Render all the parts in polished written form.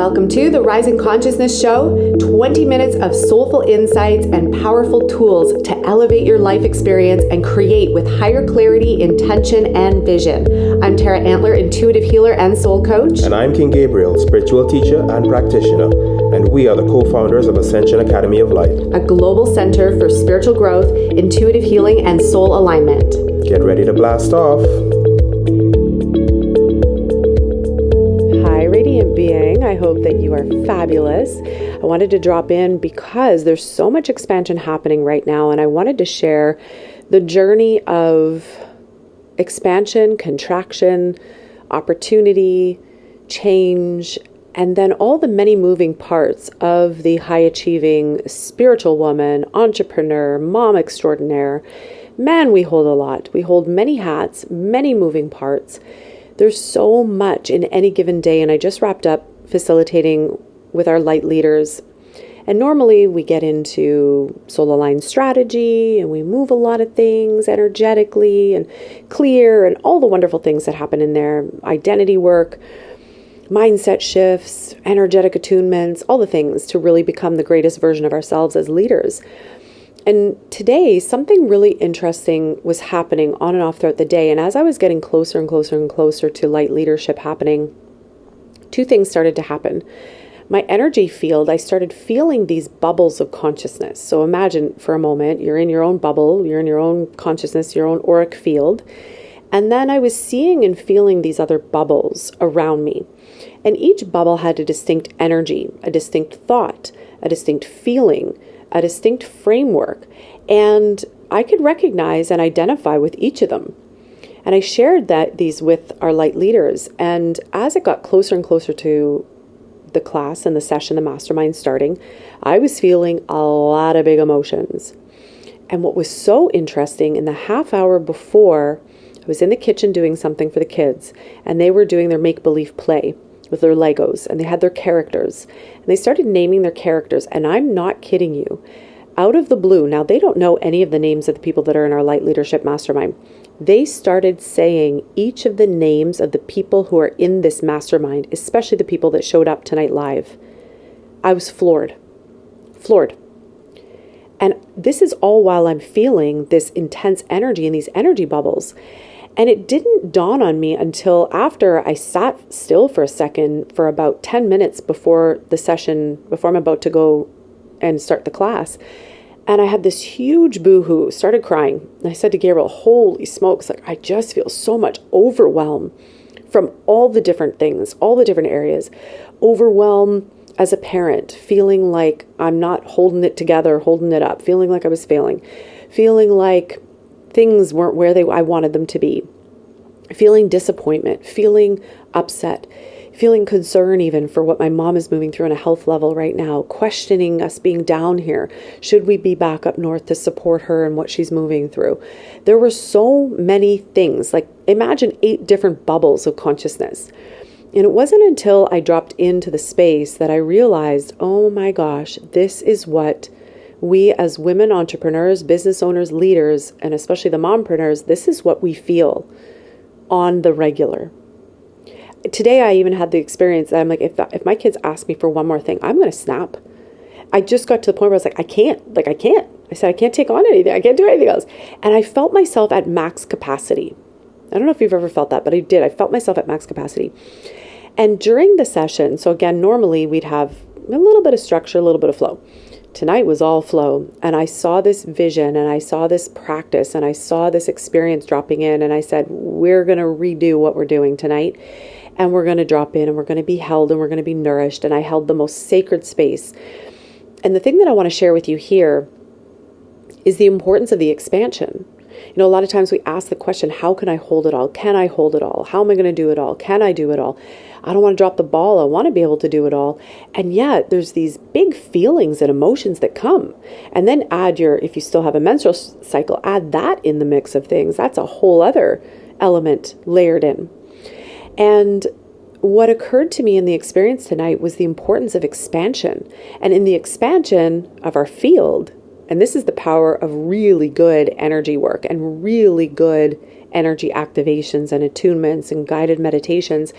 Welcome to the Rising Consciousness Show, 20 minutes of soulful insights and powerful tools to elevate your life experience and create with higher clarity, intention, and vision. I'm Tara Antler, intuitive healer and soul coach. And I'm King Gabriel, spiritual teacher and practitioner. And we are the co-founders of Ascension Academy of Life, a global center for spiritual growth, intuitive healing, and soul alignment. Get ready to blast off. Hi, Radiant Being. I hope that you are fabulous. I wanted to drop in because there's so much expansion happening right now, and I wanted to share the journey of expansion, contraction, opportunity, change, and then all the many moving parts of the high-achieving spiritual woman, entrepreneur, mom extraordinaire. Man, we hold a lot. We hold many hats, many moving parts. There's so much in any given day, and I just wrapped up facilitating with our light leaders. And normally we get into soul aligned strategy and we move a lot of things energetically and clear and all the wonderful things that happen in there. Identity work, mindset shifts, energetic attunements, all the things to really become the greatest version of ourselves as leaders. And today, something really interesting was happening on and off throughout the day. And as I was getting closer and closer and closer to light leadership happening, two things started to happen. My energy field, I started feeling these bubbles of consciousness. So imagine for a moment, you're in your own bubble, you're in your own consciousness, your own auric field. And then I was seeing and feeling these other bubbles around me. And each bubble had a distinct energy, a distinct thought, a distinct feeling, a distinct framework, and I could recognize and identify with each of them. And I shared these with our light leaders, and as it got closer and closer to the class and the session, the mastermind starting, I was feeling a lot of big emotions. And what was so interesting, in the half hour before, I was in the kitchen doing something for the kids, and they were doing their make-believe play with their Legos, and they had their characters, and they started naming their characters, and I'm not kidding you, out of the blue. Now, they don't know any of the names of the people that are in our Light Leadership Mastermind. They started saying each of the names of the people who are in this mastermind, especially the people that showed up tonight live. I was floored. And this is all while I'm feeling this intense energy and these energy bubbles. And it didn't dawn on me until after I sat still for a second for about 10 minutes before the session, before I'm about to go and start the class. And I had this huge boo-hoo, started crying. And I said to Gabriel, holy smokes, I just feel so much overwhelm from all the different things, all the different areas. Overwhelm as a parent, feeling like I'm not holding it together, holding it up, feeling like I was failing, feeling like things weren't where I wanted them to be, feeling disappointment, feeling upset, feeling concern even for what my mom is moving through on a health level right now, questioning us being down here. Should we be back up north to support her and what she's moving through? There were so many things, like imagine 8 different bubbles of consciousness. And it wasn't until I dropped into the space that I realized, oh my gosh, this is what we as women entrepreneurs, business owners, leaders, and especially the mompreneurs, this is what we feel on the regular. Today, I even had the experience that I'm like, if my kids ask me for one more thing, I'm going to snap. I just got to the point where I was like, I can't. I said, I can't take on anything. I can't do anything else. And I felt myself at max capacity. I don't know if you've ever felt that, but I did. I felt myself at max capacity. And during the session, so again, normally we'd have a little bit of structure, a little bit of flow. Tonight was all flow, and I saw this vision, and I saw this practice, and I saw this experience dropping in, and I said, we're going to redo what we're doing tonight, and we're going to drop in, and we're going to be held, and we're going to be nourished, and I held the most sacred space. And the thing that I want to share with you here is the importance of the expansion. You know, a lot of times we ask the question, how can I hold it all? Can I hold it all? How am I going to do it all? Can I do it all? I don't want to drop the ball. I want to be able to do it all. And yet there's these big feelings and emotions that come. And then if you still have a menstrual cycle, add that in the mix of things. That's a whole other element layered in. And what occurred to me in the experience tonight was the importance of expansion. And in the expansion of our field, and this is the power of really good energy work and really good energy activations and attunements and guided meditations,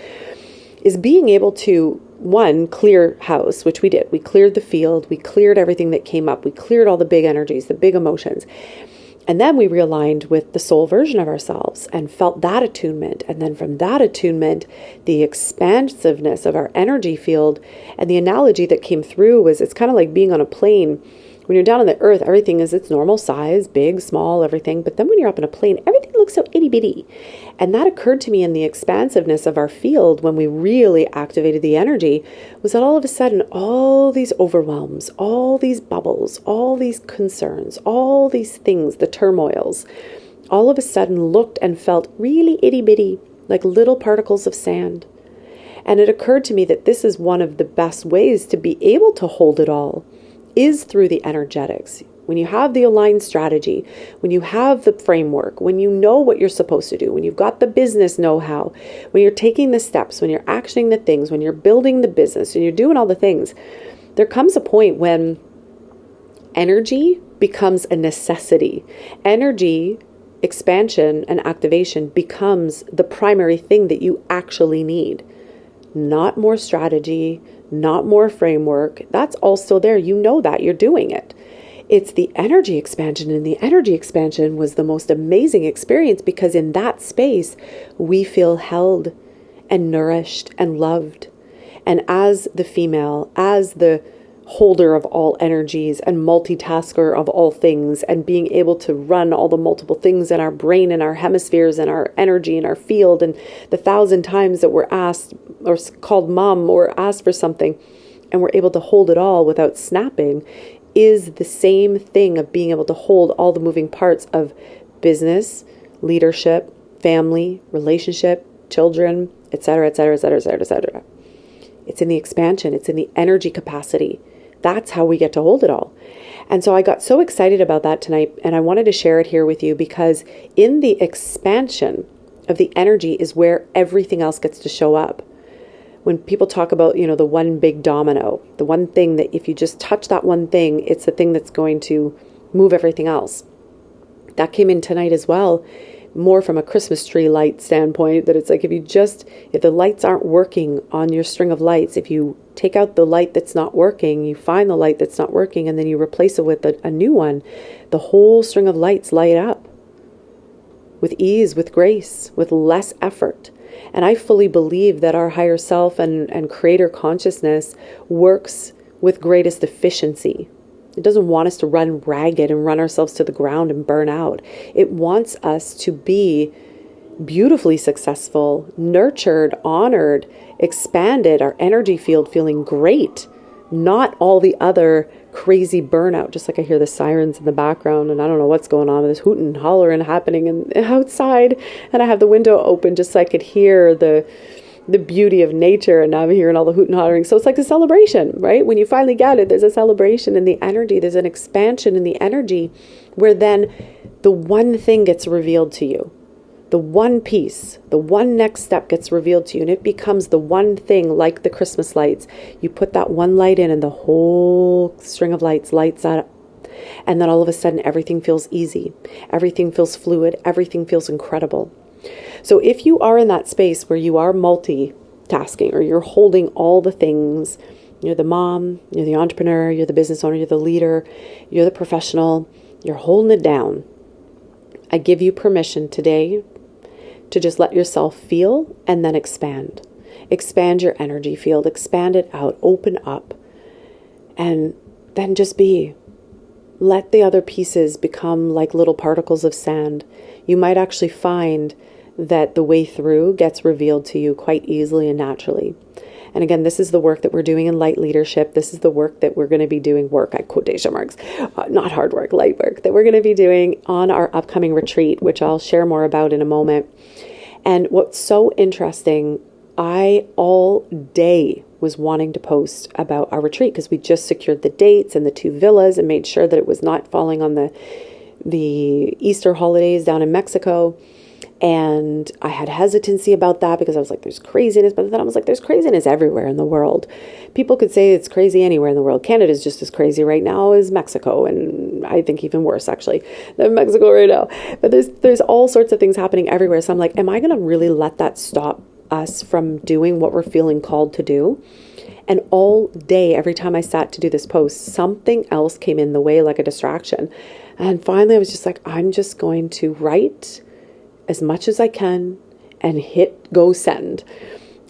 is being able to one, clear house, which we did. We cleared the field. We cleared everything that came up. We cleared all the big energies, the big emotions. And then we realigned with the soul version of ourselves and felt that attunement. And then from that attunement, the expansiveness of our energy field. And the analogy that came through was it's kind of like being on a plane. When you're down on the earth, everything is its normal size, big, small, everything. But then when you're up in a plane, everything looks so itty bitty. And that occurred to me in the expansiveness of our field when we really activated the energy, was that all of a sudden, all these overwhelms, all these bubbles, all these concerns, all these things, the turmoils, all of a sudden looked and felt really itty bitty, like little particles of sand. And it occurred to me that this is one of the best ways to be able to hold it all, is through the energetics. When you have the aligned strategy, when you have the framework, when you know what you're supposed to do, when you've got the business know-how, when you're taking the steps, when you're actioning the things, when you're building the business, and you're doing all the things, there comes a point when energy becomes a necessity. Energy, expansion, and activation becomes the primary thing that you actually need. Not more strategy, not more framework. That's all still there. You know that. You're doing it. It's the energy expansion, and the energy expansion was the most amazing experience because in that space, we feel held and nourished and loved. And as the female, as the holder of all energies and multitasker of all things, and being able to run all the multiple things in our brain and our hemispheres and our energy and our field, and the 1,000 times that we're asked or called mom or asked for something, and we're able to hold it all without snapping, is the same thing of being able to hold all the moving parts of business, leadership, family, relationship, children, etc., etc., etc., etc., etc. It's in the expansion. It's in the energy capacity. That's how we get to hold it all. And so I got so excited about that tonight, and I wanted to share it here with you because in the expansion of the energy is where everything else gets to show up. When people talk about, the one big domino, the one thing that if you just touch that one thing, it's the thing that's going to move everything else. That came in tonight as well, more from a Christmas tree light standpoint, that it's like if the lights aren't working on your string of lights, if you take out the light that's not working, you find the light that's not working, and then you replace it with a new one, the whole string of lights light up with ease, with grace, with less effort. And I fully believe that our higher self and creator consciousness works with greatest efficiency. It doesn't want us to run ragged and run ourselves to the ground and burn out. It wants us to be beautifully successful, nurtured, honored, expanded, our energy field feeling great, not all the other crazy burnout. Just like I hear the sirens in the background and I don't know what's going on with this hooting and hollering happening outside, and I have the window open just so I could hear the beauty of nature, and now I'm hearing all the hoot and hollering. So it's like a celebration, right? When you finally get it, there's a celebration in the energy. There's an expansion in the energy where then the one thing gets revealed to you. The one piece, the one next step gets revealed to you, and it becomes the one thing, like the Christmas lights. You put that one light in and the whole string of lights lights up. And then all of a sudden everything feels easy. Everything feels fluid. Everything feels incredible. So if you are in that space where you are multitasking or you're holding all the things, you're the mom, you're the entrepreneur, you're the business owner, you're the leader, you're the professional, you're holding it down, I give you permission today to just let yourself feel and then expand. Expand your energy field, expand it out, open up, and then just be. Let the other pieces become like little particles of sand. You might actually find that the way through gets revealed to you quite easily and naturally. And again, this is the work that we're doing in light leadership. This is the work that we're going to be doing, quotation marks, not hard work, light work, that we're going to be doing on our upcoming retreat, which I'll share more about in a moment. And what's so interesting, I all day was wanting to post about our retreat because we just secured the dates and the 2 villas and made sure that it was not falling on the Easter holidays down in Mexico. And I had hesitancy about that because I was like, there's craziness. But then I was like, there's craziness everywhere in the world. People could say it's crazy anywhere in the world. Canada's just as crazy right now as Mexico. And I think even worse, actually, than Mexico right now. But there's all sorts of things happening everywhere. So I'm like, am I going to really let that stop us from doing what we're feeling called to do? And all day, every time I sat to do this post, something else came in the way like a distraction. And finally, I was just like, I'm just going to write as much as I can and hit go send.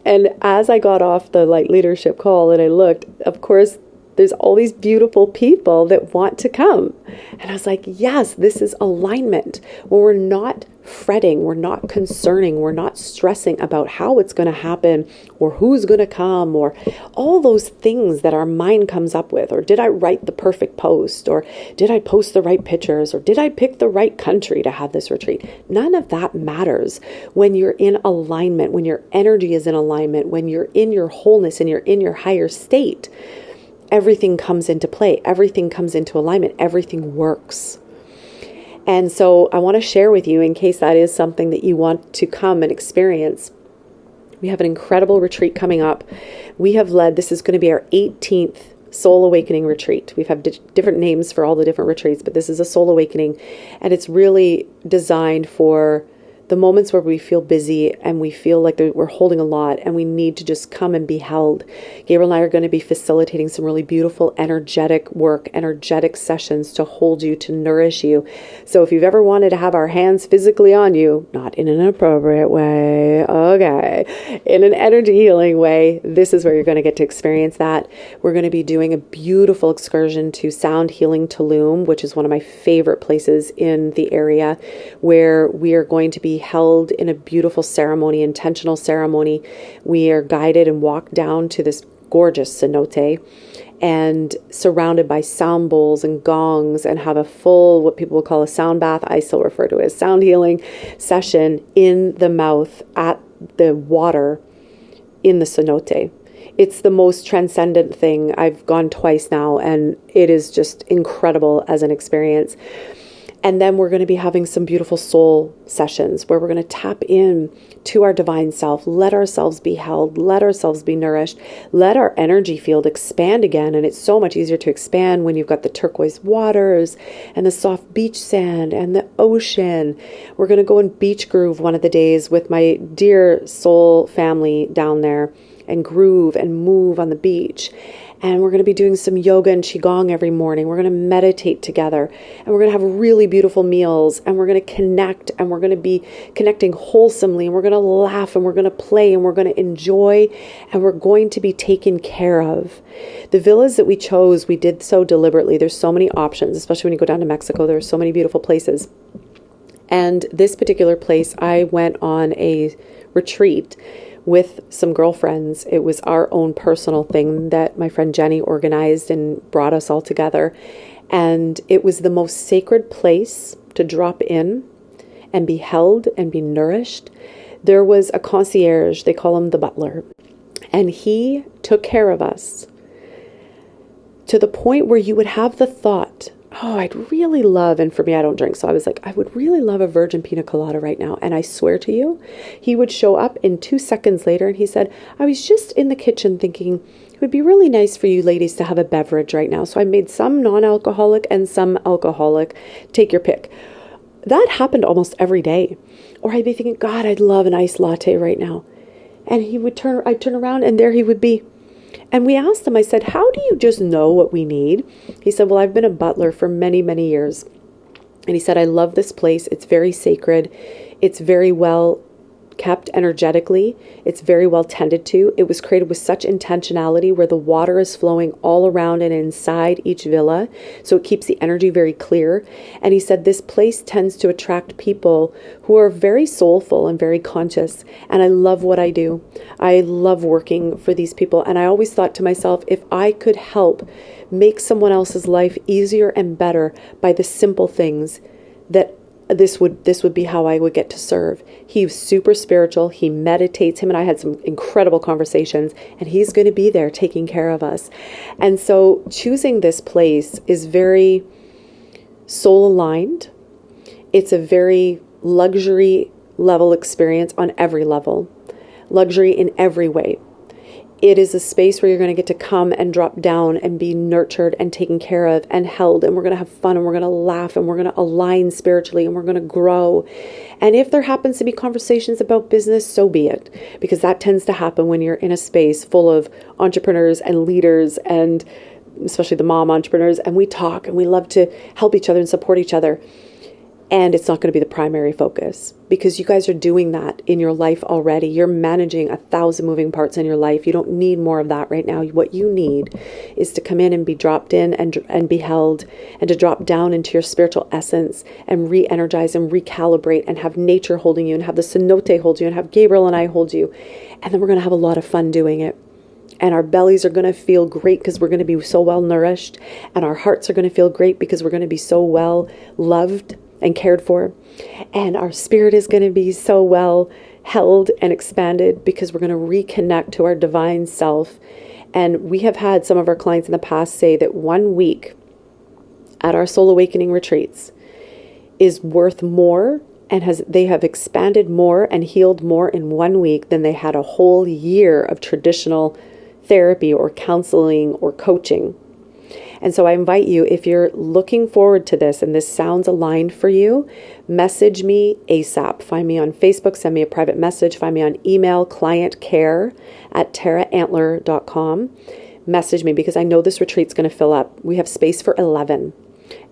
And as I got off the Light Leadership call and I looked, of course, there's all these beautiful people that want to come. And I was like, yes, this is alignment. When we're not fretting, we're not concerning, we're not stressing about how it's going to happen or who's going to come or all those things that our mind comes up with. Or did I write the perfect post? Or did I post the right pictures? Or did I pick the right country to have this retreat? None of that matters when you're in alignment, when your energy is in alignment, when you're in your wholeness and you're in your higher state. Everything comes into play. Everything comes into alignment. Everything works. And so I want to share with you, in case that is something that you want to come and experience, we have an incredible retreat coming up. We have led, this is going to be our 18th Soul Awakening retreat. We've had different names for all the different retreats, but this is a Soul Awakening. And it's really designed for the moments where we feel busy and we feel like we're holding a lot and we need to just come and be held. Gabriel and I are going to be facilitating some really beautiful energetic work, energetic sessions to hold you, to nourish you. So if you've ever wanted to have our hands physically on you, not in an appropriate way, okay, in an energy healing way, this is where you're going to get to experience that. We're going to be doing a beautiful excursion to Sound Healing Tulum, which is one of my favorite places in the area, where we are going to be held in a beautiful ceremony, intentional ceremony. We are guided and walked down to this gorgeous cenote and surrounded by sound bowls and gongs and have a full, what people will call a sound bath. I still refer to it as sound healing session in the mouth at the water in the cenote. It's the most transcendent thing. I've gone twice now and it is just incredible as an experience. And then we're going to be having some beautiful soul sessions where we're going to tap in to our divine self, let ourselves be held, let ourselves be nourished, let our energy field expand again. And it's so much easier to expand when you've got the turquoise waters and the soft beach sand and the ocean. We're going to go and beach groove one of the days with my dear soul family down there and groove and move on the beach. And we're going to be doing some yoga and qigong every morning. We're going to meditate together and we're going to have really beautiful meals and we're going to connect and we're going to be connecting wholesomely and we're going to laugh and we're going to play and we're going to enjoy and we're going to be taken care of. The villas that we chose, we did so deliberately. There's so many options, especially when you go down to Mexico. There are so many beautiful places. And this particular place, I went on a retreat with some girlfriends. It was our own personal thing that my friend Jenny organized and brought us all together. And it was the most sacred place to drop in and be held and be nourished. There was a concierge, they call him the butler, and he took care of us to the point where you would have the thought, oh, I'd really love, and for me, I don't drink, so I was like, I would really love a virgin pina colada right now. And I swear to you, he would show up in 2 seconds later and he said, I was just in the kitchen thinking it would be really nice for you ladies to have a beverage right now. So I made some non-alcoholic and some alcoholic. Take your pick. That happened almost every day. Or I'd be thinking, God, I'd love an iced latte right now. And I'd turn around and there he would be. And we asked him, I said, how do you just know what we need? He said, well, I've been a butler for many, many years. And he said, I love this place. It's very sacred. It's very well kept energetically. It's very well tended to. It was created with such intentionality where the water is flowing all around and inside each villa. So it keeps the energy very clear. And he said, this place tends to attract people who are very soulful and very conscious. And I love what I do. I love working for these people. And I always thought to myself, if I could help make someone else's life easier and better by the simple things, that this would be how I would get to serve. He's super spiritual. He meditates. Him and I had some incredible conversations, and he's going to be there taking care of us. And so choosing this place is very soul aligned. It's a very luxury level experience on every level. Luxury in every way. It is a space where you're going to get to come and drop down and be nurtured and taken care of and held. And we're going to have fun and we're going to laugh and we're going to align spiritually and we're going to grow. And if there happens to be conversations about business, so be it. Because that tends to happen when you're in a space full of entrepreneurs and leaders and especially the mom entrepreneurs. And we talk and we love to help each other and support each other. And it's not going to be the primary focus because you guys are doing that in your life already. You're managing 1,000 moving parts in your life. You don't need more of that right now. What you need is to come in and be dropped in and be held and to drop down into your spiritual essence and re-energize and recalibrate and have nature holding you and have the cenote hold you and have Gabriel and I hold you. And then we're going to have a lot of fun doing it. And our bellies are going to feel great because we're going to be so well nourished. And our hearts are going to feel great because we're going to be so well loved and cared for. And our spirit is going to be so well held and expanded because we're going to reconnect to our divine self. And we have had some of our clients in the past say that 1 week at our Soul Awakening retreats is worth more and they have expanded more and healed more in 1 week than they had a whole year of traditional therapy or counseling or coaching. And so I invite you, if you're looking forward to this and this sounds aligned for you, message me ASAP. Find me on Facebook, send me a private message, find me on email, clientcare@taraantler.com. Message me because I know this retreat's going to fill up. We have space for 11.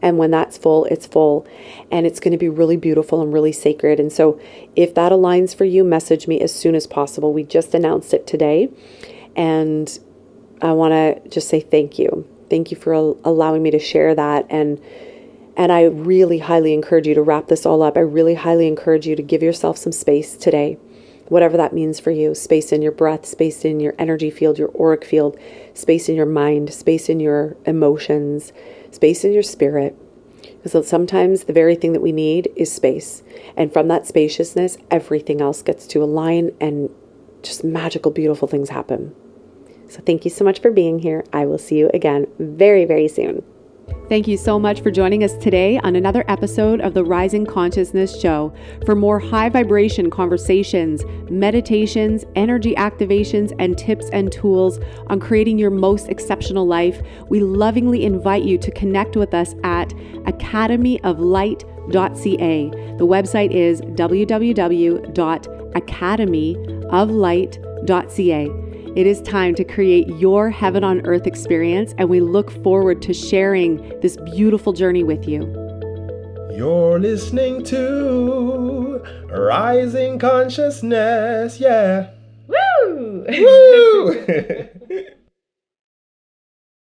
And when that's full, it's full. And it's going to be really beautiful and really sacred. And so if that aligns for you, message me as soon as possible. We just announced it today. And I want to just say thank you. Thank you for allowing me to share that. And I really highly encourage you to wrap this all up. I really highly encourage you to give yourself some space today, whatever that means for you. Space in your breath, space in your energy field, your auric field, space in your mind, space in your emotions, space in your spirit. Because sometimes the very thing that we need is space. And from that spaciousness, everything else gets to align and just magical, beautiful things happen. So thank you so much for being here. I will see you again very, very soon. Thank you so much for joining us today on another episode of the Rising Consciousness Show. For more high vibration conversations, meditations, energy activations, and tips and tools on creating your most exceptional life, we lovingly invite you to connect with us at academyoflight.ca. The website is www.academyoflight.ca. It is time to create your heaven on earth experience, and we look forward to sharing this beautiful journey with you. You're listening to Rising Consciousness, yeah. Woo! Woo!